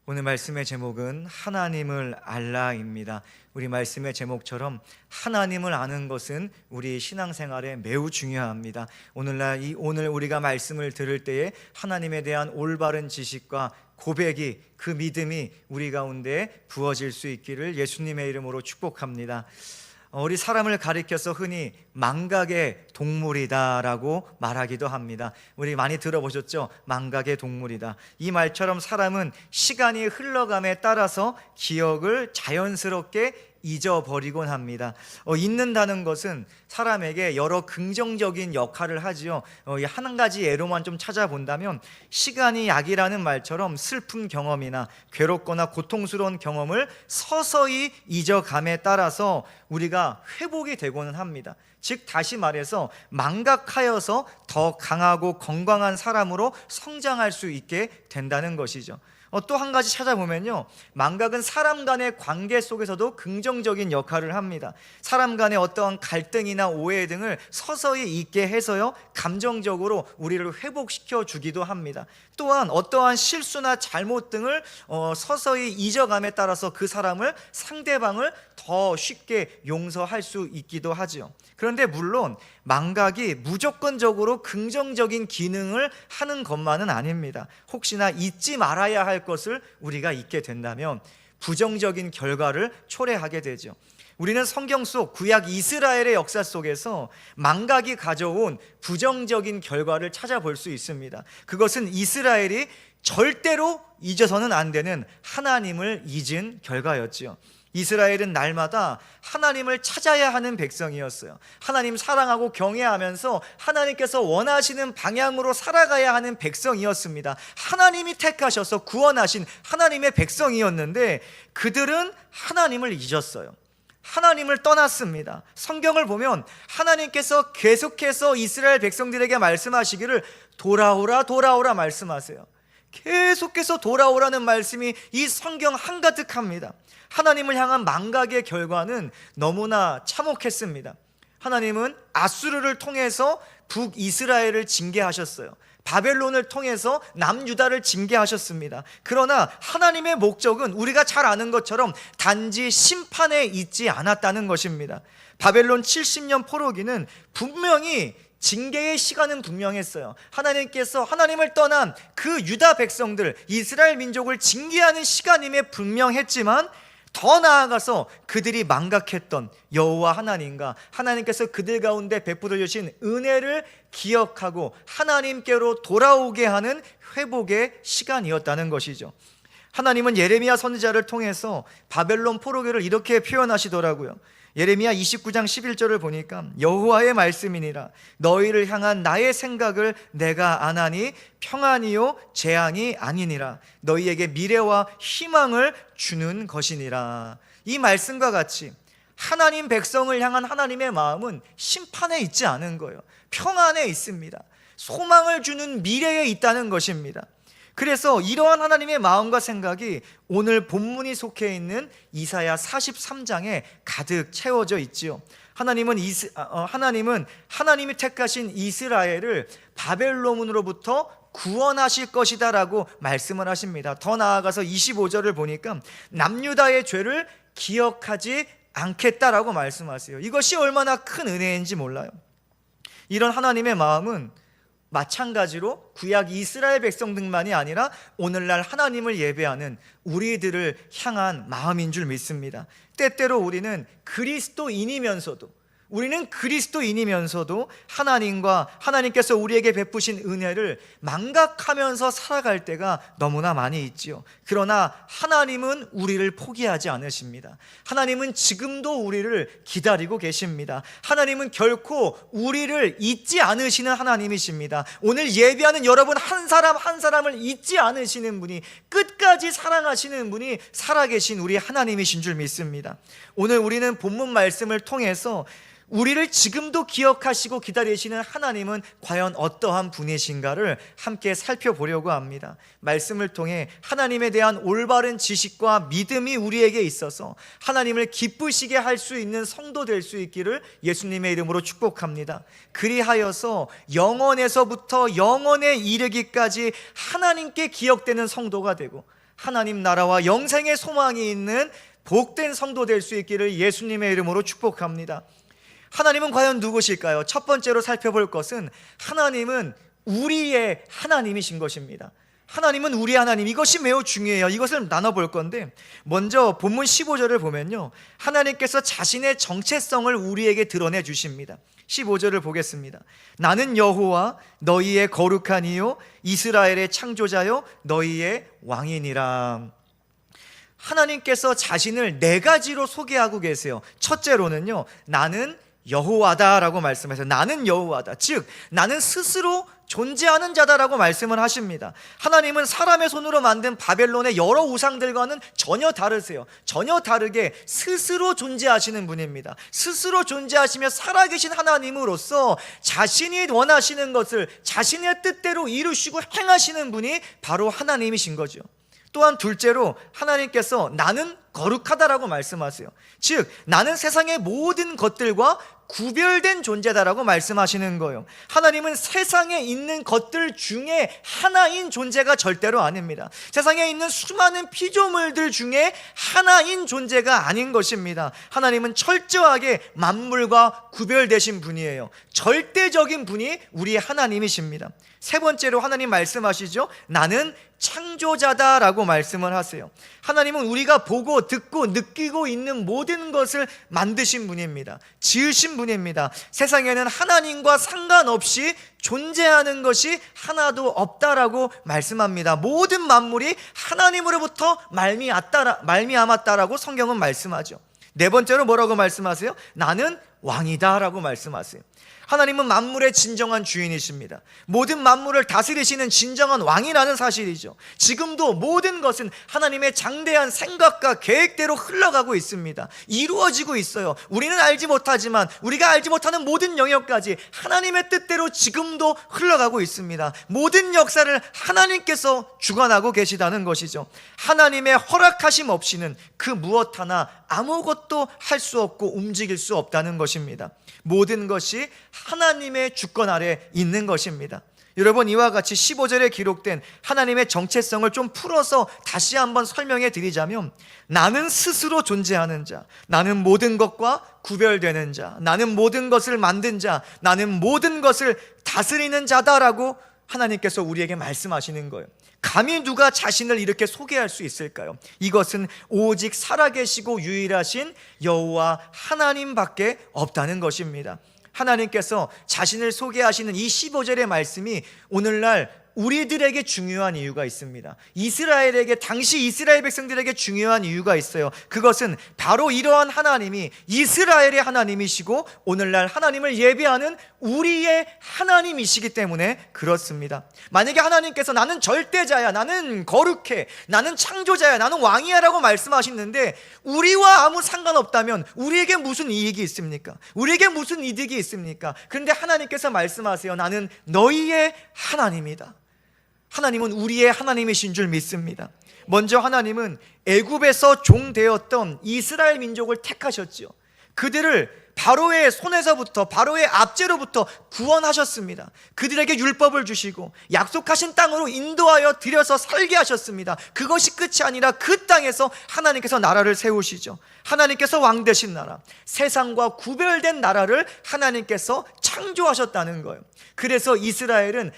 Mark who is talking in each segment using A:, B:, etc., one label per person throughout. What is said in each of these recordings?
A: 오늘 말씀의 제목은 하나님을 알라입니다. 우리 말씀의 제목처럼 하나님을 아는 것은 우리 신앙생활에 매우 중요합니다. 오늘 우리가 말씀을 들을 때에 하나님에 대한 올바른 지식과 고백이, 그 믿음이 우리 가운데 부어질 수 있기를 예수님의 이름으로 축복합니다. 우리 사람을 가리켜서 흔히 망각의 동물이다라고 말하기도 합니다. 우리 많이 들어보셨죠? 망각의 동물이다. 이 말처럼 사람은 시간이 흘러감에 따라서 기억을 자연스럽게 잊어버리곤 합니다. 잊는다는 것은 사람에게 여러 긍정적인 역할을 하지요. 한 가지 예로만 좀 찾아본다면 시간이 약이라는 말처럼 슬픈 경험이나 괴롭거나 고통스러운 경험을 서서히 잊어감에 따라서 우리가 회복이 되고는 합니다. 즉 다시 말해서 망각하여서 더 강하고 건강한 사람으로 성장할 수 있게 된다는 것이죠. 또 한 가지 찾아보면요, 망각은 사람 간의 관계 속에서도 긍정적인 역할을 합니다. 사람 간의 어떠한 갈등이나 오해 등을 서서히 잊게 해서요, 감정적으로 우리를 회복시켜 주기도 합니다. 또한 어떠한 실수나 잘못 등을 서서히 잊어감에 따라서 그 사람을, 상대방을 더 쉽게 용서할 수 있기도 하죠. 그런데 물론 망각이 무조건적으로 긍정적인 기능을 하는 것만은 아닙니다. 혹시나 잊지 말아야 할 것을 우리가 잊게 된다면 부정적인 결과를 초래하게 되죠. 우리는 성경 속 구약 이스라엘의 역사 속에서 망각이 가져온 부정적인 결과를 찾아볼 수 있습니다. 그것은 이스라엘이 절대로 잊어서는 안 되는 하나님을 잊은 결과였지요. 이스라엘은 날마다 하나님을 찾아야 하는 백성이었어요. 하나님 사랑하고 경외하면서 하나님께서 원하시는 방향으로 살아가야 하는 백성이었습니다. 하나님이 택하셔서 구원하신 하나님의 백성이었는데 그들은 하나님을 잊었어요. 하나님을 떠났습니다. 성경을 보면 하나님께서 계속해서 이스라엘 백성들에게 말씀하시기를 돌아오라 돌아오라 말씀하세요. 계속해서 돌아오라는 말씀이 이 성경 한가득합니다. 하나님을 향한 망각의 결과는 너무나 참혹했습니다. 하나님은 아수르를 통해서 북이스라엘을 징계하셨어요. 바벨론을 통해서 남유다를 징계하셨습니다. 그러나 하나님의 목적은 우리가 잘 아는 것처럼 단지 심판에 있지 않았다는 것입니다. 바벨론 70년 포로기는 분명히 징계의 시간은 분명했어요. 하나님께서 하나님을 떠난 그 유다 백성들, 이스라엘 민족을 징계하는 시간임에 분명했지만 더 나아가서 그들이 망각했던 여호와 하나님과 하나님께서 그들 가운데 베풀어 주신 은혜를 기억하고 하나님께로 돌아오게 하는 회복의 시간이었다는 것이죠. 하나님은 예레미야 선지자를 통해서 바벨론 포로기를 이렇게 표현하시더라고요. 예레미야 29장 11절을 보니까 여호와의 말씀이니라 너희를 향한 나의 생각을 내가 아나니 평안이요 재앙이 아니니라 너희에게 미래와 희망을 주는 것이니라. 이 말씀과 같이 하나님 백성을 향한 하나님의 마음은 심판에 있지 않은 거예요. 평안에 있습니다. 소망을 주는 미래에 있다는 것입니다. 그래서 이러한 하나님의 마음과 생각이 오늘 본문이 속해 있는 이사야 43장에 가득 채워져 있지요. 하나님은 하나님이 택하신 이스라엘을 바벨론으로부터 구원하실 것이다 라고 말씀을 하십니다. 더 나아가서 25절을 보니까 남유다의 죄를 기억하지 않겠다라고 말씀하세요. 이것이 얼마나 큰 은혜인지 몰라요. 이런 하나님의 마음은 마찬가지로 구약 이스라엘 백성들만이 아니라 오늘날 하나님을 예배하는 우리들을 향한 마음인 줄 믿습니다. 때때로 우리는 그리스도인이면서도 하나님과 하나님께서 우리에게 베푸신 은혜를 망각하면서 살아갈 때가 너무나 많이 있지요. 그러나 하나님은 우리를 포기하지 않으십니다. 하나님은 지금도 우리를 기다리고 계십니다. 하나님은 결코 우리를 잊지 않으시는 하나님이십니다. 오늘 예배하는 여러분 한 사람 한 사람을 잊지 않으시는 분이, 끝까지 사랑하시는 분이 살아계신 우리 하나님이신 줄 믿습니다. 오늘 우리는 본문 말씀을 통해서 우리를 지금도 기억하시고 기다리시는 하나님은 과연 어떠한 분이신가를 함께 살펴보려고 합니다. 말씀을 통해 하나님에 대한 올바른 지식과 믿음이 우리에게 있어서 하나님을 기쁘시게 할 수 있는 성도 될 수 있기를 예수님의 이름으로 축복합니다. 그리하여서 영원에서부터 영원에 이르기까지 하나님께 기억되는 성도가 되고 하나님 나라와 영생의 소망이 있는 복된 성도 될 수 있기를 예수님의 이름으로 축복합니다. 하나님은 과연 누구실까요? 첫 번째로 살펴볼 것은 하나님은 우리의 하나님이신 것입니다. 하나님은 우리의 하나님, 이것이 매우 중요해요. 이것을 나눠볼 건데, 먼저 본문 15절을 보면요, 하나님께서 자신의 정체성을 우리에게 드러내 주십니다. 15절을 보겠습니다. 나는 여호와 너희의 거룩한 이요 이스라엘의 창조자요 너희의 왕이니라. 하나님께서 자신을 네 가지로 소개하고 계세요. 첫째로는요, 나는 여호와다라고 말씀하세요. 나는 여호와다, 즉 나는 스스로 존재하는 자다라고 말씀을 하십니다. 하나님은 사람의 손으로 만든 바벨론의 여러 우상들과는 전혀 다르세요. 전혀 다르게 스스로 존재하시는 분입니다. 스스로 존재하시며 살아계신 하나님으로서 자신이 원하시는 것을 자신의 뜻대로 이루시고 행하시는 분이 바로 하나님이신 거죠. 또한 둘째로 하나님께서 나는 거룩하다라고 말씀하세요. 즉 나는 세상의 모든 것들과 구별된 존재다라고 말씀하시는 거예요. 하나님은 세상에 있는 것들 중에 하나인 존재가 절대로 아닙니다. 세상에 있는 수많은 피조물들 중에 하나인 존재가 아닌 것입니다. 하나님은 철저하게 만물과 구별되신 분이에요. 절대적인 분이 우리 하나님이십니다. 세 번째로 하나님 말씀하시죠. 나는 창조자다라고 말씀을 하세요. 하나님은 우리가 보고 듣고 느끼고 있는 모든 것을 만드신 분입니다. 지으신 분입니다. 세상에는 하나님과 상관없이 존재하는 것이 하나도 없다라고 말씀합니다. 모든 만물이 하나님으로부터 말미암았다라고 성경은 말씀하죠. 네 번째로 뭐라고 말씀하세요? 나는 왕이다라고 말씀하세요. 하나님은 만물의 진정한 주인이십니다. 모든 만물을 다스리시는 진정한 왕이라는 사실이죠. 지금도 모든 것은 하나님의 장대한 생각과 계획대로 흘러가고 있습니다. 이루어지고 있어요. 우리는 알지 못하지만 우리가 알지 못하는 모든 영역까지 하나님의 뜻대로 지금도 흘러가고 있습니다. 모든 역사를 하나님께서 주관하고 계시다는 것이죠. 하나님의 허락하심 없이는 그 무엇 하나 아무것도 할 수 없고 움직일 수 없다는 것입니다. 모든 것이 하나님의 주권 아래 있는 것입니다. 여러분, 이와 같이 15절에 기록된 하나님의 정체성을 좀 풀어서 다시 한번 설명해 드리자면, 나는 스스로 존재하는 자, 나는 모든 것과 구별되는 자, 나는 모든 것을 만든 자, 나는 모든 것을 다스리는 자다라고 하나님께서 우리에게 말씀하시는 거예요. 감히 누가 자신을 이렇게 소개할 수 있을까요? 이것은 오직 살아계시고 유일하신 여호와 하나님밖에 없다는 것입니다. 하나님께서 자신을 소개하시는 이 15절의 말씀이 오늘날 우리들에게 중요한 이유가 있습니다. 이스라엘에게, 당시 이스라엘 백성들에게 중요한 이유가 있어요. 그것은 바로 이러한 하나님이 이스라엘의 하나님이시고 오늘날 하나님을 예배하는 우리의 하나님이시기 때문에 그렇습니다. 만약에 하나님께서 나는 절대자야, 나는 거룩해, 나는 창조자야, 나는 왕이야 라고 말씀하시는데 우리와 아무 상관없다면 우리에게 무슨 이익이 있습니까? 우리에게 무슨 이득이 있습니까? 그런데 하나님께서 말씀하세요. 나는 너희의 하나님이다. 하나님은 우리의 하나님이신 줄 믿습니다. 먼저 하나님은 애굽에서 종되었던 이스라엘 민족을 택하셨죠. 그들을 바로의 손에서부터, 바로의 압제로부터 구원하셨습니다. 그들에게 율법을 주시고 약속하신 땅으로 인도하여 들여서 살게 하셨습니다. 그것이 끝이 아니라 그 땅에서 하나님께서 나라를 세우시죠. 하나님께서 왕 되신 나라, 세상과 구별된 나라를 하나님께서 창조하셨다는 거예요. 그래서 이스라엘은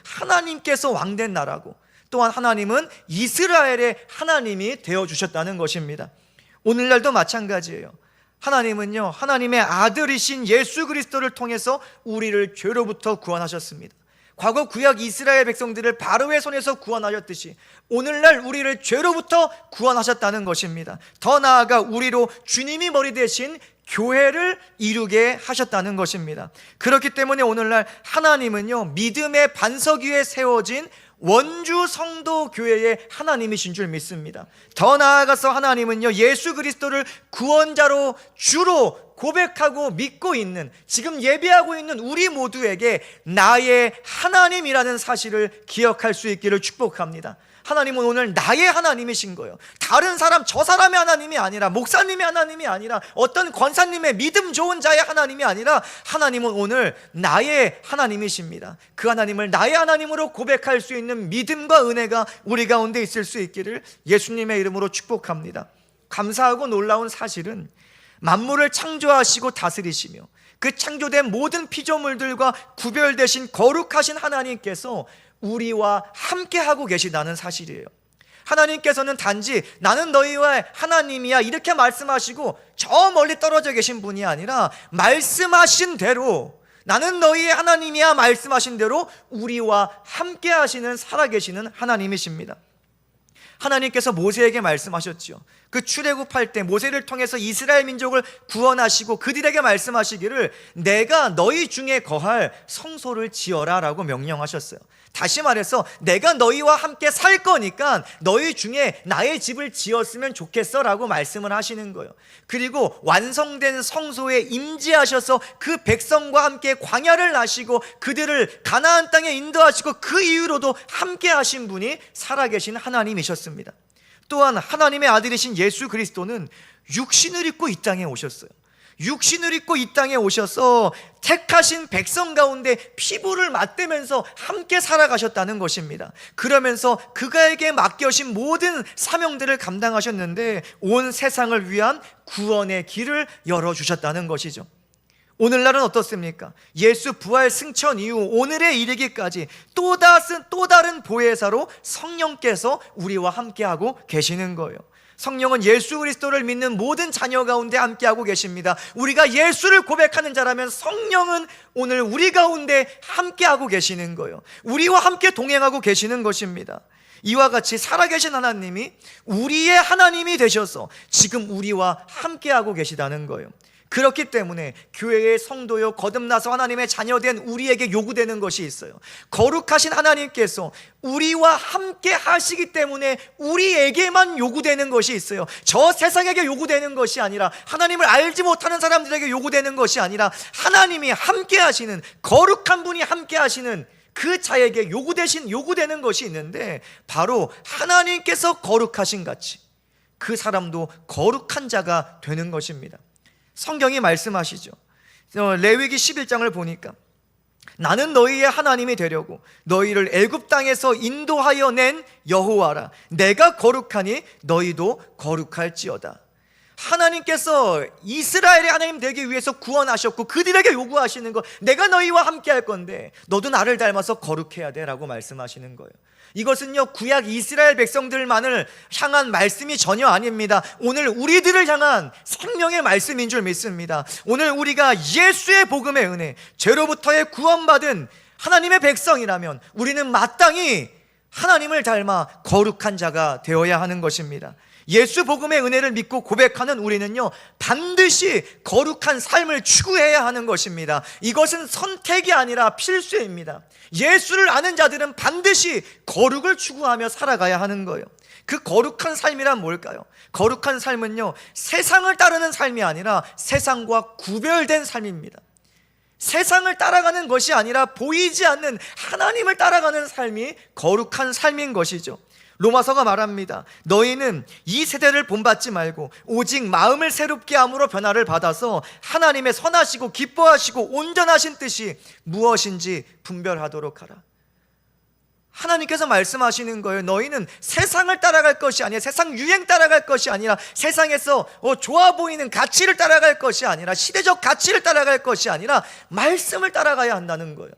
A: 하나님께서 왕된 나라고, 또한 하나님은 이스라엘의 하나님이 되어주셨다는 것입니다. 오늘날도 마찬가지예요. 하나님은요, 하나님의 아들이신 예수 그리스도를 통해서 우리를 죄로부터 구원하셨습니다. 과거 구약 이스라엘 백성들을 바로의 손에서 구원하셨듯이 오늘날 우리를 죄로부터 구원하셨다는 것입니다. 더 나아가 우리로 주님이 머리 대신 교회를 이루게 하셨다는 것입니다. 그렇기 때문에 오늘날 하나님은요, 믿음의 반석 위에 세워진 원주 성도 교회의 하나님이신 줄 믿습니다. 더 나아가서 하나님은요, 예수 그리스도를 구원자로 주로 고백하고 믿고 있는, 지금 예배하고 있는 우리 모두에게 나의 하나님이라는 사실을 기억할 수 있기를 축복합니다. 하나님은 오늘 나의 하나님이신 거예요. 다른 사람, 저 사람의 하나님이 아니라, 목사님의 하나님이 아니라, 어떤 권사님의 믿음 좋은 자의 하나님이 아니라, 하나님은 오늘 나의 하나님이십니다. 그 하나님을 나의 하나님으로 고백할 수 있는 믿음과 은혜가 우리 가운데 있을 수 있기를 예수님의 이름으로 축복합니다. 감사하고 놀라운 사실은 만물을 창조하시고 다스리시며 그 창조된 모든 피조물들과 구별되신 거룩하신 하나님께서 우리와 함께하고 계시다는 사실이에요. 하나님께서는 단지 나는 너희와 하나님이야 이렇게 말씀하시고 저 멀리 떨어져 계신 분이 아니라 말씀하신 대로, 나는 너희의 하나님이야 말씀하신 대로 우리와 함께 하시는 살아계시는 하나님이십니다. 하나님께서 모세에게 말씀하셨죠. 그 출애굽할 때 모세를 통해서 이스라엘 민족을 구원하시고 그들에게 말씀하시기를 내가 너희 중에 거할 성소를 지어라 라고 명령하셨어요. 다시 말해서 내가 너희와 함께 살 거니까 너희 중에 나의 집을 지었으면 좋겠어 라고 말씀을 하시는 거예요. 그리고 완성된 성소에 임재하셔서 그 백성과 함께 광야를 나시고 그들을 가나안 땅에 인도하시고 그 이후로도 함께 하신 분이 살아계신 하나님이셨습니다. 또한 하나님의 아들이신 예수 그리스도는 육신을 입고 이 땅에 오셨어요. 육신을 입고 이 땅에 오셔서 택하신 백성 가운데 피부를 맞대면서 함께 살아가셨다는 것입니다. 그러면서 그가에게 맡겨진 모든 사명들을 감당하셨는데 온 세상을 위한 구원의 길을 열어주셨다는 것이죠. 오늘날은 어떻습니까? 예수 부활 승천 이후 오늘에 이르기까지 또 다른 보혜사로 성령께서 우리와 함께하고 계시는 거예요. 성령은 예수 그리스도를 믿는 모든 자녀 가운데 함께하고 계십니다. 우리가 예수를 고백하는 자라면 성령은 오늘 우리 가운데 함께하고 계시는 거예요. 우리와 함께 동행하고 계시는 것입니다. 이와 같이 살아계신 하나님이 우리의 하나님이 되셔서 지금 우리와 함께하고 계시다는 거예요. 그렇기 때문에 교회의 성도요 거듭나서 하나님의 자녀된 우리에게 요구되는 것이 있어요. 거룩하신 하나님께서 우리와 함께 하시기 때문에 우리에게만 요구되는 것이 있어요. 저 세상에게 요구되는 것이 아니라, 하나님을 알지 못하는 사람들에게 요구되는 것이 아니라, 하나님이 함께 하시는, 거룩한 분이 함께 하시는 그 자에게 요구되는 것이 있는데, 바로 하나님께서 거룩하신 같이 그 사람도 거룩한 자가 되는 것입니다. 성경이 말씀하시죠. 레위기 11장을 보니까 나는 너희의 하나님이 되려고 너희를 애굽 땅에서 인도하여 낸 여호와라. 내가 거룩하니 너희도 거룩할지어다. 하나님께서 이스라엘의 하나님 되기 위해서 구원하셨고 그들에게 요구하시는 것, 내가 너희와 함께 할 건데 너도 나를 닮아서 거룩해야 돼 라고 말씀하시는 거예요. 이것은요 구약 이스라엘 백성들만을 향한 말씀이 전혀 아닙니다. 오늘 우리들을 향한 생명의 말씀인 줄 믿습니다. 오늘 우리가 예수의 복음의 은혜, 죄로부터의 구원받은 하나님의 백성이라면 우리는 마땅히 하나님을 닮아 거룩한 자가 되어야 하는 것입니다. 예수 복음의 은혜를 믿고 고백하는 우리는요 반드시 거룩한 삶을 추구해야 하는 것입니다. 이것은 선택이 아니라 필수입니다. 예수를 아는 자들은 반드시 거룩을 추구하며 살아가야 하는 거예요. 그 거룩한 삶이란 뭘까요? 거룩한 삶은요 세상을 따르는 삶이 아니라 세상과 구별된 삶입니다. 세상을 따라가는 것이 아니라 보이지 않는 하나님을 따라가는 삶이 거룩한 삶인 것이죠. 로마서가 말합니다. 너희는 이 세대를 본받지 말고 오직 마음을 새롭게 함으로 변화를 받아서 하나님의 선하시고 기뻐하시고 온전하신 뜻이 무엇인지 분별하도록 하라. 하나님께서 말씀하시는 거예요. 너희는 세상을 따라갈 것이 아니라, 세상 유행 따라갈 것이 아니라, 세상에서 좋아 보이는 가치를 따라갈 것이 아니라, 시대적 가치를 따라갈 것이 아니라 말씀을 따라가야 한다는 거예요.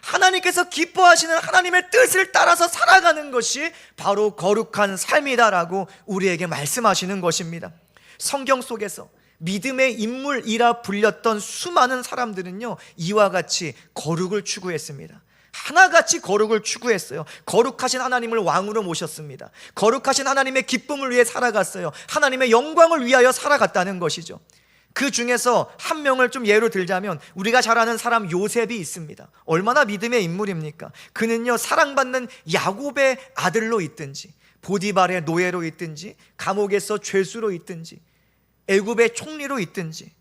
A: 하나님께서 기뻐하시는 하나님의 뜻을 따라서 살아가는 것이 바로 거룩한 삶이다라고 우리에게 말씀하시는 것입니다. 성경 속에서 믿음의 인물이라 불렸던 수많은 사람들은요 이와 같이 거룩을 추구했습니다. 하나같이 거룩을 추구했어요. 거룩하신 하나님을 왕으로 모셨습니다. 거룩하신 하나님의 기쁨을 위해 살아갔어요. 하나님의 영광을 위하여 살아갔다는 것이죠. 그 중에서 한 명을 좀 예로 들자면 우리가 잘 아는 사람 요셉이 있습니다. 얼마나 믿음의 인물입니까? 그는요 사랑받는 야곱의 아들로 있든지, 보디발의 노예로 있든지, 감옥에서 죄수로 있든지, 애굽의 총리로 있든지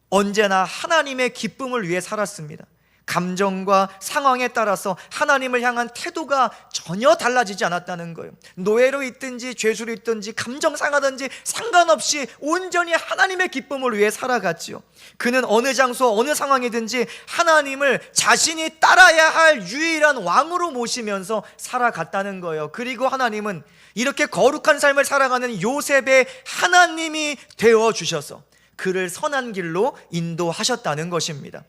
A: 언제나 하나님의 기쁨을 위해 살았습니다. 감정과 상황에 따라서 하나님을 향한 태도가 전혀 달라지지 않았다는 거예요. 노예로 있든지 죄수로 있든지 감정 상하든지 상관없이 온전히 하나님의 기쁨을 위해 살아갔지요. 그는 어느 장소 어느 상황이든지 하나님을 자신이 따라야 할 유일한 왕으로 모시면서 살아갔다는 거예요. 그리고 하나님은 이렇게 거룩한 삶을 살아가는 요셉의 하나님이 되어주셔서 그를 선한 길로 인도하셨다는 것입니다.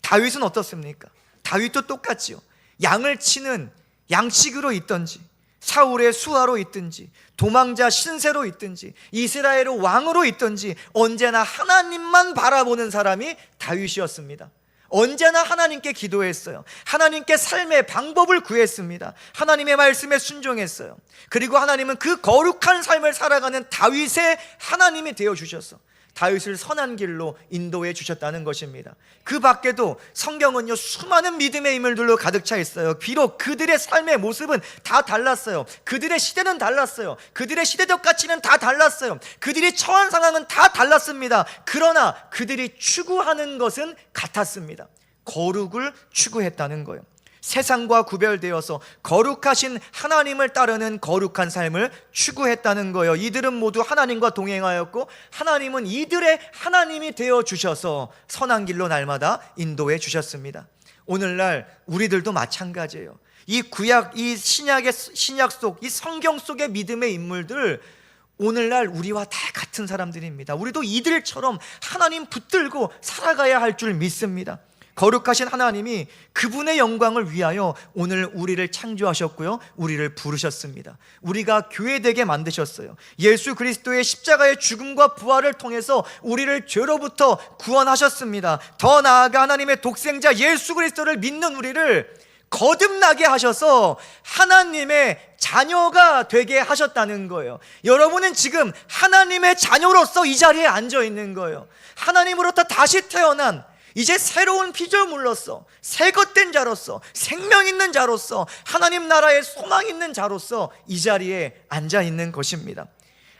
A: 다윗은 어떻습니까? 다윗도 똑같지요. 양을 치는 양식으로 있든지 사울의 수하로 있든지 도망자 신세로 있든지 이스라엘의 왕으로 있든지 언제나 하나님만 바라보는 사람이 다윗이었습니다. 언제나 하나님께 기도했어요. 하나님께 삶의 방법을 구했습니다. 하나님의 말씀에 순종했어요. 그리고 하나님은 그 거룩한 삶을 살아가는 다윗의 하나님이 되어주셔서 다윗을 선한 길로 인도해 주셨다는 것입니다. 그 밖에도 성경은요, 수많은 믿음의 인물들로 가득 차 있어요. 비록 그들의 삶의 모습은 다 달랐어요. 그들의 시대는 달랐어요. 그들의 시대적 가치는 다 달랐어요. 그들이 처한 상황은 다 달랐습니다. 그러나 그들이 추구하는 것은 같았습니다. 거룩을 추구했다는 거예요. 세상과 구별되어서 거룩하신 하나님을 따르는 거룩한 삶을 추구했다는 거예요. 이들은 모두 하나님과 동행하였고 하나님은 이들의 하나님이 되어주셔서 선한 길로 날마다 인도해 주셨습니다. 오늘날 우리들도 마찬가지예요. 이 구약, 이 신약 속, 이 성경 속의 믿음의 인물들, 오늘날 우리와 다 같은 사람들입니다. 우리도 이들처럼 하나님 붙들고 살아가야 할 줄 믿습니다. 거룩하신 하나님이 그분의 영광을 위하여 오늘 우리를 창조하셨고요, 우리를 부르셨습니다. 우리가 교회되게 만드셨어요. 예수 그리스도의 십자가의 죽음과 부활을 통해서 우리를 죄로부터 구원하셨습니다. 더 나아가 하나님의 독생자 예수 그리스도를 믿는 우리를 거듭나게 하셔서 하나님의 자녀가 되게 하셨다는 거예요. 여러분은 지금 하나님의 자녀로서 이 자리에 앉아 있는 거예요. 하나님으로부터 다시 태어난 이제 새로운 피조물로서 새것된 자로서 생명 있는 자로서 하나님 나라에 소망 있는 자로서 이 자리에 앉아 있는 것입니다.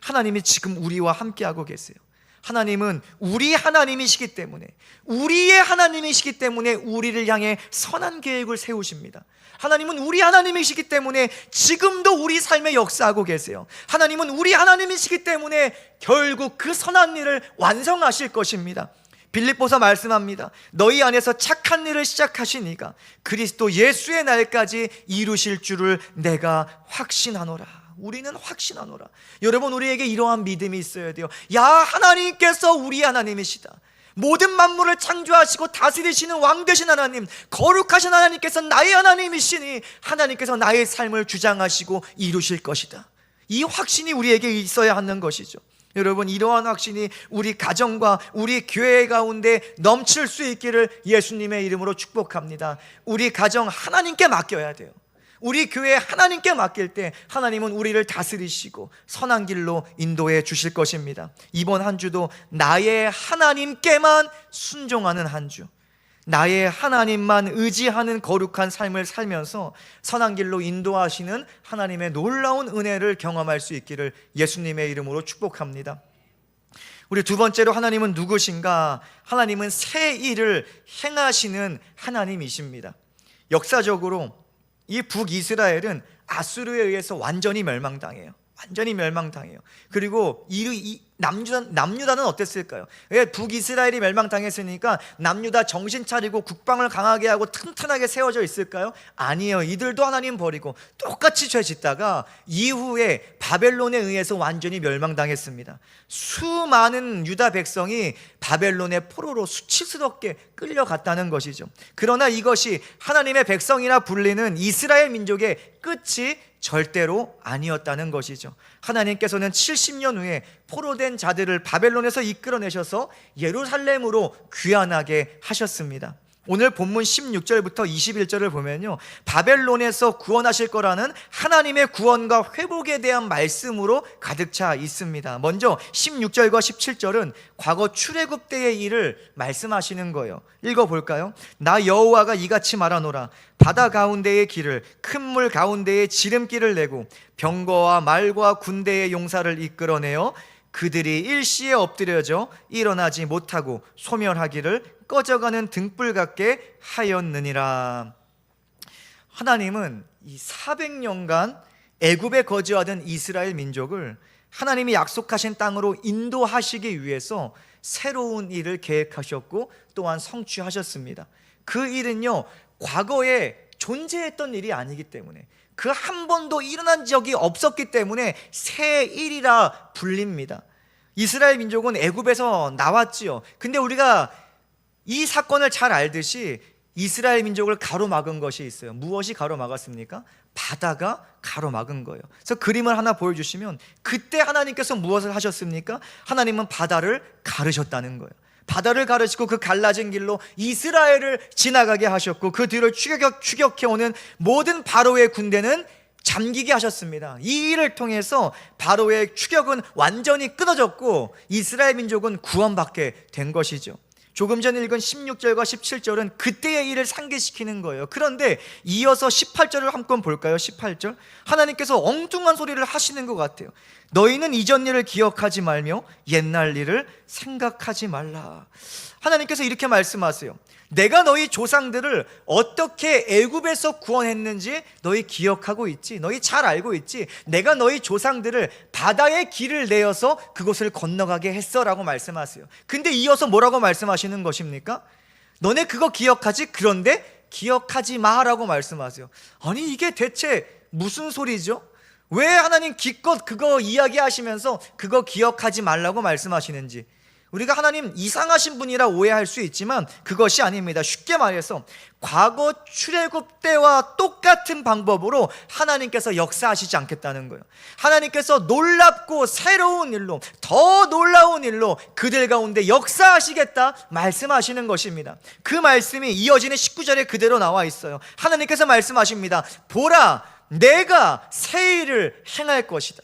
A: 하나님이 지금 우리와 함께하고 계세요. 하나님은 우리 하나님이시기 때문에, 우리의 하나님이시기 때문에 우리를 향해 선한 계획을 세우십니다. 하나님은 우리 하나님이시기 때문에 지금도 우리 삶에 역사하고 계세요. 하나님은 우리 하나님이시기 때문에 결국 그 선한 일을 완성하실 것입니다. 빌립보서 말씀합니다. 너희 안에서 착한 일을 시작하신 이가 그리스도 예수의 날까지 이루실 줄을 내가 확신하노라. 우리는 확신하노라. 여러분, 우리에게 이러한 믿음이 있어야 돼요. 야, 하나님께서 우리 하나님이시다. 모든 만물을 창조하시고 다스리시는 왕 되신 하나님, 거룩하신 하나님께서 나의 하나님이시니 하나님께서 나의 삶을 주장하시고 이루실 것이다. 이 확신이 우리에게 있어야 하는 것이죠. 여러분, 이러한 확신이 우리 가정과 우리 교회 가운데 넘칠 수 있기를 예수님의 이름으로 축복합니다. 우리 가정 하나님께 맡겨야 돼요. 우리 교회 하나님께 맡길 때 하나님은 우리를 다스리시고 선한 길로 인도해 주실 것입니다. 이번 한 주도 나의 하나님께만 순종하는 한 주, 나의 하나님만 의지하는 거룩한 삶을 살면서 선한 길로 인도하시는 하나님의 놀라운 은혜를 경험할 수 있기를 예수님의 이름으로 축복합니다. 우리 두 번째로, 하나님은 누구신가? 하나님은 새 일을 행하시는 하나님이십니다. 역사적으로 이 북이스라엘은 아수르에 의해서 완전히 멸망당해요. 완전히 멸망당해요. 그리고 남유다는 어땠을까요? 왜 북이스라엘이 멸망당했으니까 남유다 정신 차리고 국방을 강하게 하고 튼튼하게 세워져 있을까요? 아니에요. 이들도 하나님 버리고 똑같이 죄 짓다가 이후에 바벨론에 의해서 완전히 멸망당했습니다. 수많은 유다 백성이 바벨론의 포로로 수치스럽게 끌려갔다는 것이죠. 그러나 이것이 하나님의 백성이라 불리는 이스라엘 민족의 끝이 절대로 아니었다는 것이죠. 하나님께서는 70년 후에 포로된 자들을 바벨론에서 이끌어내셔서 예루살렘으로 귀환하게 하셨습니다. 오늘 본문 16절부터 21절을 보면요, 바벨론에서 구원하실 거라는 하나님의 구원과 회복에 대한 말씀으로 가득 차 있습니다. 먼저 16절과 17절은 과거 출애굽 때의 일을 말씀하시는 거예요. 읽어볼까요? 나 여호와가 이같이 말하노라. 바다 가운데의 길을, 큰 물 가운데에 지름길을 내고 병거와 말과 군대의 용사를 이끌어내어 그들이 일시에 엎드려져 일어나지 못하고 소멸하기를 꺼져가는 등불 같게 하였느니라. 하나님은 이 400년간 애굽에 거주하던 이스라엘 민족을 하나님이 약속하신 땅으로 인도하시기 위해서 새로운 일을 계획하셨고 또한 성취하셨습니다. 그 일은요, 과거에 존재했던 일이 아니기 때문에, 그 한 번도 일어난 적이 없었기 때문에 새 일이라 불립니다. 이스라엘 민족은 애굽에서 나왔지요. 근데 우리가 이 사건을 잘 알듯이 이스라엘 민족을 가로막은 것이 있어요. 무엇이 가로막았습니까? 바다가 가로막은 거예요. 그래서 그림을 하나 보여주시면, 그때 하나님께서 무엇을 하셨습니까? 하나님은 바다를 가르셨다는 거예요. 바다를 가르시고 그 갈라진 길로 이스라엘을 지나가게 하셨고, 그 뒤를 추격해오는 모든 바로의 군대는 잠기게 하셨습니다. 이 일을 통해서 바로의 추격은 완전히 끊어졌고 이스라엘 민족은 구원받게 된 것이죠. 조금 전 읽은 16절과 17절은 그때의 일을 상기시키는 거예요. 그런데 이어서 18절을 한번 볼까요? 18절, 하나님께서 엉뚱한 소리를 하시는 것 같아요. 너희는 이전 일을 기억하지 말며 옛날 일을 생각하지 말라. 하나님께서 이렇게 말씀하세요. 내가 너희 조상들을 어떻게 애굽에서 구원했는지 너희 기억하고 있지? 너희 잘 알고 있지? 내가 너희 조상들을 바다의 길을 내어서 그곳을 건너가게 했어 라고 말씀하세요. 근데 이어서 뭐라고 말씀하시는 것입니까? 너네 그거 기억하지? 그런데 기억하지 마 라고 말씀하세요. 아니, 이게 대체 무슨 소리죠? 왜 하나님 기껏 그거 이야기하시면서 그거 기억하지 말라고 말씀하시는지, 우리가 하나님 이상하신 분이라 오해할 수 있지만 그것이 아닙니다. 쉽게 말해서 과거 출애굽 때와 똑같은 방법으로 하나님께서 역사하시지 않겠다는 거예요. 하나님께서 놀랍고 새로운 일로, 더 놀라운 일로 그들 가운데 역사하시겠다 말씀하시는 것입니다. 그 말씀이 이어지는 19절에 그대로 나와 있어요. 하나님께서 말씀하십니다. 보라, 내가 새 일을 행할 것이다.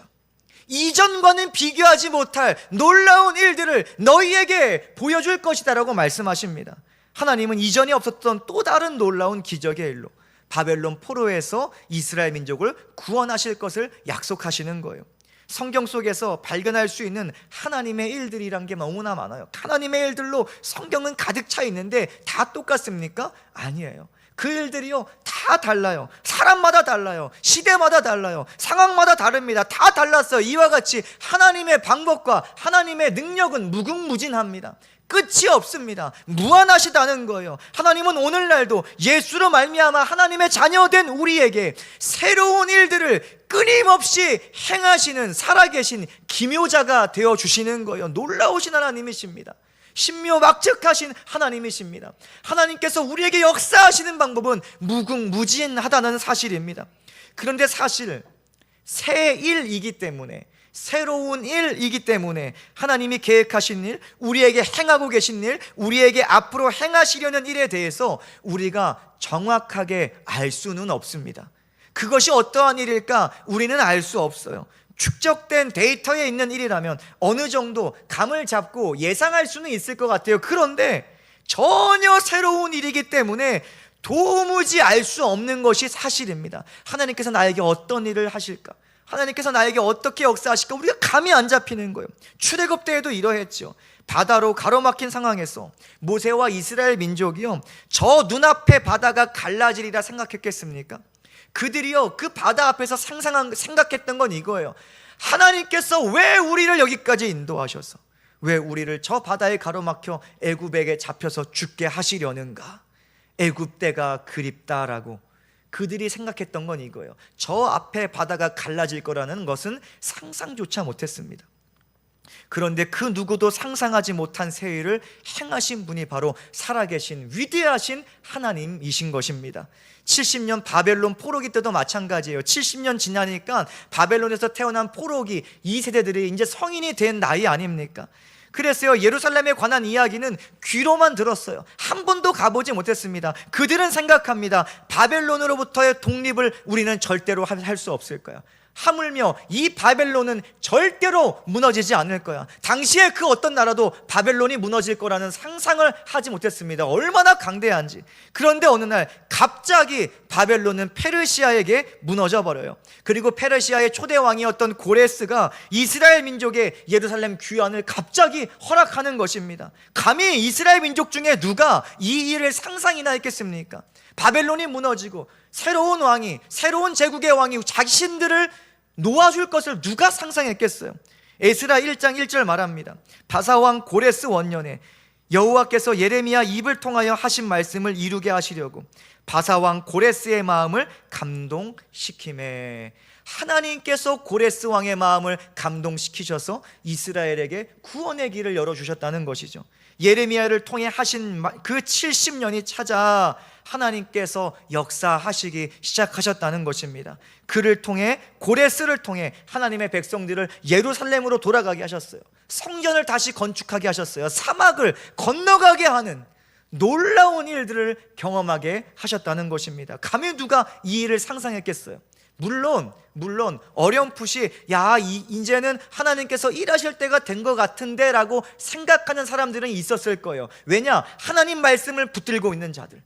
A: 이전과는 비교하지 못할 놀라운 일들을 너희에게 보여줄 것이다 라고 말씀하십니다. 하나님은 이전에 없었던 또 다른 놀라운 기적의 일로 바벨론 포로에서 이스라엘 민족을 구원하실 것을 약속하시는 거예요. 성경 속에서 발견할 수 있는 하나님의 일들이란 게 너무나 많아요. 하나님의 일들로 성경은 가득 차 있는데 다 똑같습니까? 아니에요. 그 일들이요, 다 달라요. 사람마다 달라요. 시대마다 달라요. 상황마다 다릅니다. 다 달랐어요. 이와 같이 하나님의 방법과 하나님의 능력은 무궁무진합니다. 끝이 없습니다. 무한하시다는 거예요. 하나님은 오늘날도 예수로 말미암아 하나님의 자녀된 우리에게 새로운 일들을 끊임없이 행하시는 살아계신 기묘자가 되어주시는 거예요. 놀라우신 하나님이십니다. 신묘막측하신 하나님이십니다. 하나님께서 우리에게 역사하시는 방법은 무궁무진하다는 사실입니다. 그런데 사실 새 일이기 때문에, 새로운 일이기 때문에 하나님이 계획하신 일, 우리에게 행하고 계신 일, 우리에게 앞으로 행하시려는 일에 대해서 우리가 정확하게 알 수는 없습니다. 그것이 어떠한 일일까 우리는 알 수 없어요. 축적된 데이터에 있는 일이라면 어느 정도 감을 잡고 예상할 수는 있을 것 같아요. 그런데 전혀 새로운 일이기 때문에 도무지 알 수 없는 것이 사실입니다. 하나님께서 나에게 어떤 일을 하실까? 하나님께서 나에게 어떻게 역사하실까? 우리가 감이 안 잡히는 거예요. 출애굽 때에도 이러했죠. 바다로 가로막힌 상황에서 모세와 이스라엘 민족이요, 저 눈앞에 바다가 갈라지리라 생각했겠습니까? 그들이요, 그 바다 앞에서 생각했던 건 이거예요. 하나님께서 왜 우리를 여기까지 인도하셔서, 왜 우리를 저 바다에 가로막혀 애굽에게 잡혀서 죽게 하시려는가? 애굽 때가 그립다라고 그들이 생각했던 건 이거예요. 저 앞에 바다가 갈라질 거라는 것은 상상조차 못했습니다. 그런데 그 누구도 상상하지 못한 새 일을 행하신 분이 바로 살아계신 위대하신 하나님이신 것입니다. 70년 바벨론 포로기 때도 마찬가지예요. 70년 지나니까 바벨론에서 태어난 포로기 2세대들이 이제 성인이 된 나이 아닙니까? 그랬어요. 예루살렘에 관한 이야기는 귀로만 들었어요. 한 번도 가보지 못했습니다. 그들은 생각합니다. 바벨론으로부터의 독립을 우리는 절대로 할 수 없을 거야. 하물며 이 바벨론은 절대로 무너지지 않을 거야. 당시에 그 어떤 나라도 바벨론이 무너질 거라는 상상을 하지 못했습니다. 얼마나 강대한지. 그런데 어느 날 갑자기 바벨론은 페르시아에게 무너져 버려요. 그리고 페르시아의 초대 왕이었던 고레스가 이스라엘 민족의 예루살렘 귀환을 갑자기 허락하는 것입니다. 감히 이스라엘 민족 중에 누가 이 일을 상상이나 했겠습니까? 바벨론이 무너지고 새로운 왕이, 새로운 제국의 왕이 자신들을 놓아줄 것을 누가 상상했겠어요? 에스라 1장 1절 말합니다. 바사왕 고레스 원년에 여호와께서 예레미야 입을 통하여 하신 말씀을 이루게 하시려고 바사왕 고레스의 마음을 감동시키매. 하나님께서 고레스 왕의 마음을 감동시키셔서 이스라엘에게 구원의 길을 열어주셨다는 것이죠. 예레미야를 통해 하신 그 70년이 찾아 하나님께서 역사하시기 시작하셨다는 것입니다. 그를 통해, 고레스를 통해 하나님의 백성들을 예루살렘으로 돌아가게 하셨어요. 성전을 다시 건축하게 하셨어요. 사막을 건너가게 하는 놀라운 일들을 경험하게 하셨다는 것입니다. 감히 누가 이 일을 상상했겠어요? 물론 어렴풋이 이제는 하나님께서 일하실 때가 된 것 같은데 라고 생각하는 사람들은 있었을 거예요. 왜냐? 하나님 말씀을 붙들고 있는 자들,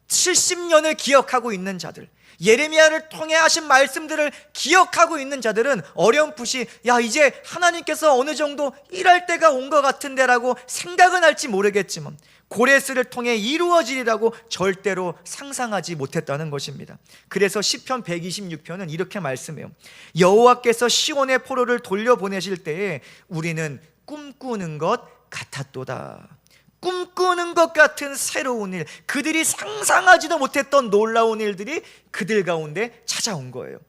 A: 70년을 기억하고 있는 자들, 예레미야를 통해 하신 말씀들을 기억하고 있는 자들은 어렴풋이 이제 하나님께서 어느 정도 일할 때가 온 것 같은데 라고 생각은 할지 모르겠지만 고레스를 통해 이루어지리라고 절대로 상상하지 못했다는 것입니다. 그래서 시편 126편은 이렇게 말씀해요. 여호와께서 시온의 포로를 돌려보내실 때에 우리는 꿈꾸는 것 같았도다. 꿈꾸는 것 같은 새로운 일, 그들이 상상하지도 못했던 놀라운 일들이 그들 가운데 찾아온 거예요.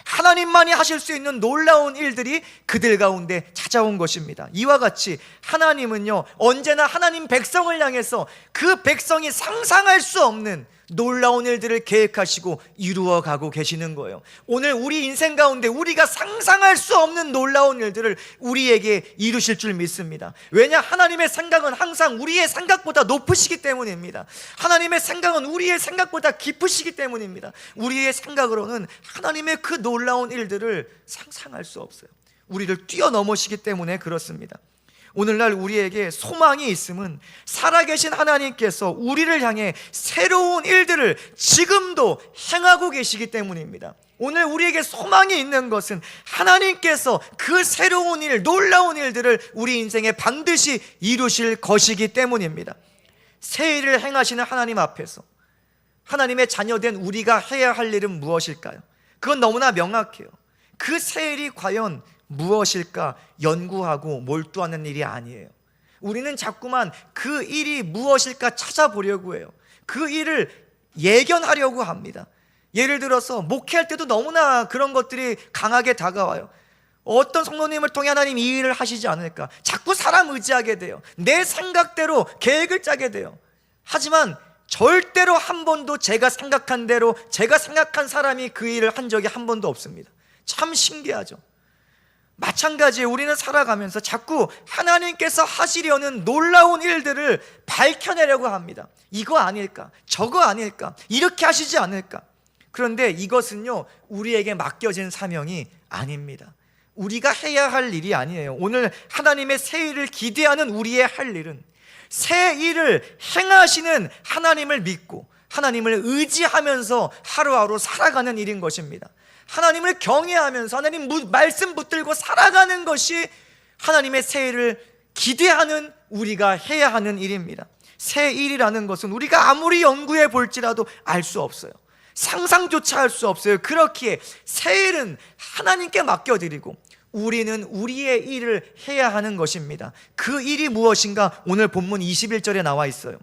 A: 하나님만이 하실 수 있는 놀라운 일들이 그들 가운데 찾아온 것입니다. 이와 같이 하나님은요, 언제나 하나님 백성을 향해서 그 백성이 상상할 수 없는 놀라운 일들을 계획하시고 이루어가고 계시는 거예요. 오늘 우리 인생 가운데 우리가 상상할 수 없는 놀라운 일들을 우리에게 이루실 줄 믿습니다. 왜냐? 하나님의 생각은 항상 우리의 생각보다 높으시기 때문입니다. 하나님의 생각은 우리의 생각보다 깊으시기 때문입니다. 우리의 생각으로는 하나님의 그 놀라운 일들을 상상할 수 없어요. 우리를 뛰어넘으시기 때문에 그렇습니다. 오늘날 우리에게 소망이 있음은 살아계신 하나님께서 우리를 향해 새로운 일들을 지금도 행하고 계시기 때문입니다. 오늘 우리에게 소망이 있는 것은 하나님께서 그 새로운 일, 놀라운 일들을 우리 인생에 반드시 이루실 것이기 때문입니다. 새 일을 행하시는 하나님 앞에서 하나님의 자녀된 우리가 해야 할 일은 무엇일까요? 그건 너무나 명확해요. 그 새 일이 과연 무엇일까 연구하고 몰두하는 일이 아니에요. 우리는 자꾸만 그 일이 무엇일까 찾아보려고 해요. 그 일을 예견하려고 합니다. 예를 들어서 목회할 때도 너무나 그런 것들이 강하게 다가와요. 어떤 성도님을 통해 하나님 이 일을 하시지 않을까, 자꾸 사람 의지하게 돼요. 내 생각대로 계획을 짜게 돼요. 하지만 절대로 한 번도 제가 생각한 대로, 제가 생각한 사람이 그 일을 한 적이 한 번도 없습니다. 참 신기하죠. 마찬가지에 우리는 살아가면서 자꾸 하나님께서 하시려는 놀라운 일들을 밝혀내려고 합니다. 이거 아닐까? 저거 아닐까? 이렇게 하시지 않을까? 그런데 이것은요, 우리에게 맡겨진 사명이 아닙니다. 우리가 해야 할 일이 아니에요. 오늘 하나님의 새 일을 기대하는 우리의 할 일은 새 일을 행하시는 하나님을 믿고 하나님을 의지하면서 하루하루 살아가는 일인 것입니다. 하나님을 경외하면서 하나님 말씀 붙들고 살아가는 것이 하나님의 새 일을 기대하는 우리가 해야 하는 일입니다. 새 일이라는 것은 우리가 아무리 연구해 볼지라도 알 수 없어요. 상상조차 할 수 없어요. 그렇기에 새 일은 하나님께 맡겨드리고 우리는 우리의 일을 해야 하는 것입니다. 그 일이 무엇인가? 오늘 본문 21절에 나와 있어요.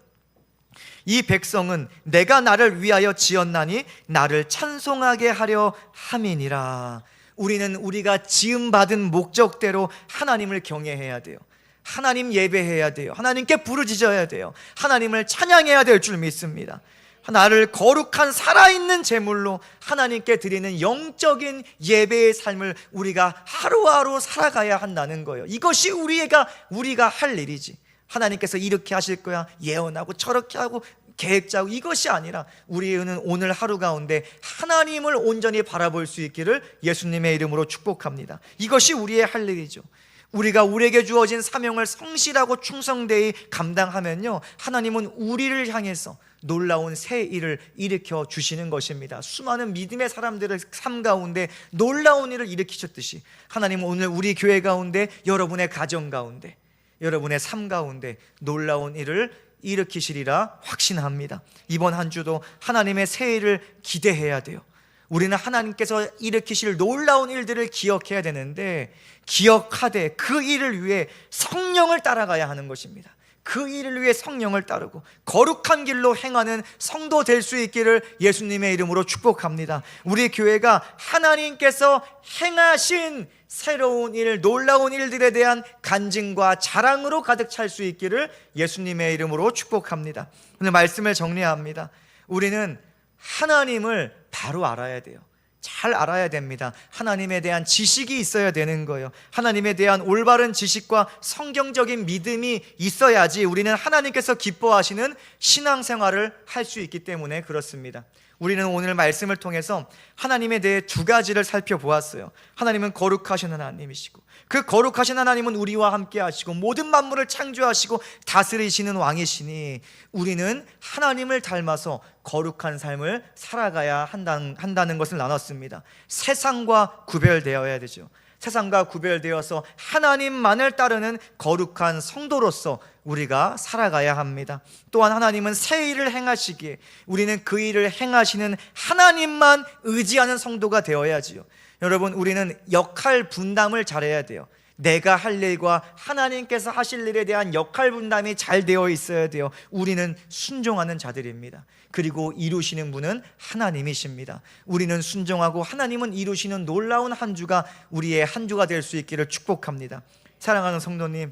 A: 이 백성은 내가 나를 위하여 지었나니 나를 찬송하게 하려 함이니라. 우리는 우리가 지음받은 목적대로 하나님을 경외해야 돼요. 하나님 예배해야 돼요. 하나님께 부르짖어야 돼요. 하나님을 찬양해야 될 줄 믿습니다. 나를 거룩한 살아있는 제물로 하나님께 드리는 영적인 예배의 삶을 우리가 하루하루 살아가야 한다는 거예요. 이것이 우리가 할 일이지. 하나님께서 이렇게 하실 거야 예언하고 저렇게 하고 계획 짜고 이것이 아니라 우리는 오늘 하루 가운데 하나님을 온전히 바라볼 수 있기를 예수님의 이름으로 축복합니다. 이것이 우리의 할 일이죠. 우리가 우리에게 주어진 사명을 성실하고 충성되이 감당하면요, 하나님은 우리를 향해서 놀라운 새 일을 일으켜 주시는 것입니다. 수많은 믿음의 사람들의 삶 가운데 놀라운 일을 일으키셨듯이 하나님은 오늘 우리 교회 가운데, 여러분의 가정 가운데, 여러분의 삶 가운데 놀라운 일을 일으키시리라 확신합니다. 이번 한 주도 하나님의 새 일을 기대해야 돼요. 우리는 하나님께서 일으키실 놀라운 일들을 기억해야 되는데, 기억하되 그 일을 위해 성령을 따라가야 하는 것입니다. 그 일을 위해 성령을 따르고 거룩한 길로 행하는 성도 될 수 있기를 예수님의 이름으로 축복합니다. 우리 교회가 하나님께서 행하신 새로운 일, 놀라운 일들에 대한 간증과 자랑으로 가득 찰 수 있기를 예수님의 이름으로 축복합니다. 오늘 말씀을 정리합니다. 우리는 하나님을 바로 알아야 돼요. 잘 알아야 됩니다. 하나님에 대한 지식이 있어야 되는 거예요. 하나님에 대한 올바른 지식과 성경적인 믿음이 있어야지 우리는 하나님께서 기뻐하시는 신앙생활을 할 수 있기 때문에 그렇습니다. 우리는 오늘 말씀을 통해서 하나님에 대해 두 가지를 살펴보았어요. 하나님은 거룩하신 하나님이시고, 그 거룩하신 하나님은 우리와 함께 하시고 모든 만물을 창조하시고 다스리시는 왕이시니, 우리는 하나님을 닮아서 거룩한 삶을 살아가야 한다는 것을 나눴습니다. 세상과 구별되어야 되죠. 세상과 구별되어서 하나님만을 따르는 거룩한 성도로서 우리가 살아가야 합니다. 또한 하나님은 새 일을 행하시기에 우리는 그 일을 행하시는 하나님만 의지하는 성도가 되어야지요. 여러분, 우리는 역할 분담을 잘해야 돼요. 내가 할 일과 하나님께서 하실 일에 대한 역할 분담이 잘 되어 있어야 돼요. 우리는 순종하는 자들입니다. 그리고 이루시는 분은 하나님이십니다. 우리는 순종하고 하나님은 이루시는 놀라운 한 주가 우리의 한 주가 될 수 있기를 축복합니다. 사랑하는 성도님,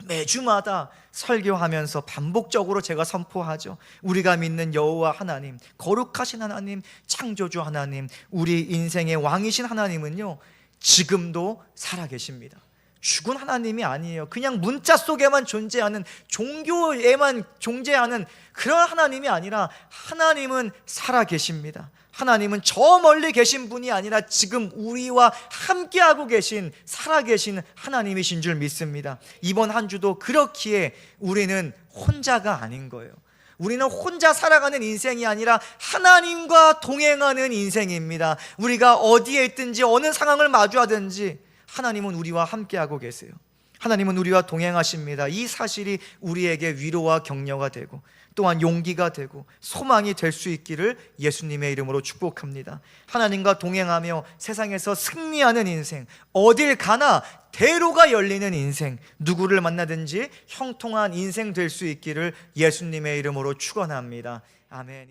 A: 매주마다 설교하면서 반복적으로 제가 선포하죠. 우리가 믿는 여호와 하나님, 거룩하신 하나님, 창조주 하나님, 우리 인생의 왕이신 하나님은요, 지금도 살아계십니다. 죽은 하나님이 아니에요. 그냥 문자 속에만 존재하는, 종교에만 존재하는 그런 하나님이 아니라 하나님은 살아계십니다. 하나님은 저 멀리 계신 분이 아니라 지금 우리와 함께하고 계신, 살아계신 하나님이신 줄 믿습니다. 이번 한 주도 그렇기에 우리는 혼자가 아닌 거예요. 우리는 혼자 살아가는 인생이 아니라 하나님과 동행하는 인생입니다. 우리가 어디에 있든지 어느 상황을 마주하든지 하나님은 우리와 함께하고 계세요. 하나님은 우리와 동행하십니다. 이 사실이 우리에게 위로와 격려가 되고 또한 용기가 되고 소망이 될 수 있기를 예수님의 이름으로 축복합니다. 하나님과 동행하며 세상에서 승리하는 인생, 어딜 가나 대로가 열리는 인생, 누구를 만나든지 형통한 인생 될 수 있기를 예수님의 이름으로 축원합니다. 아멘.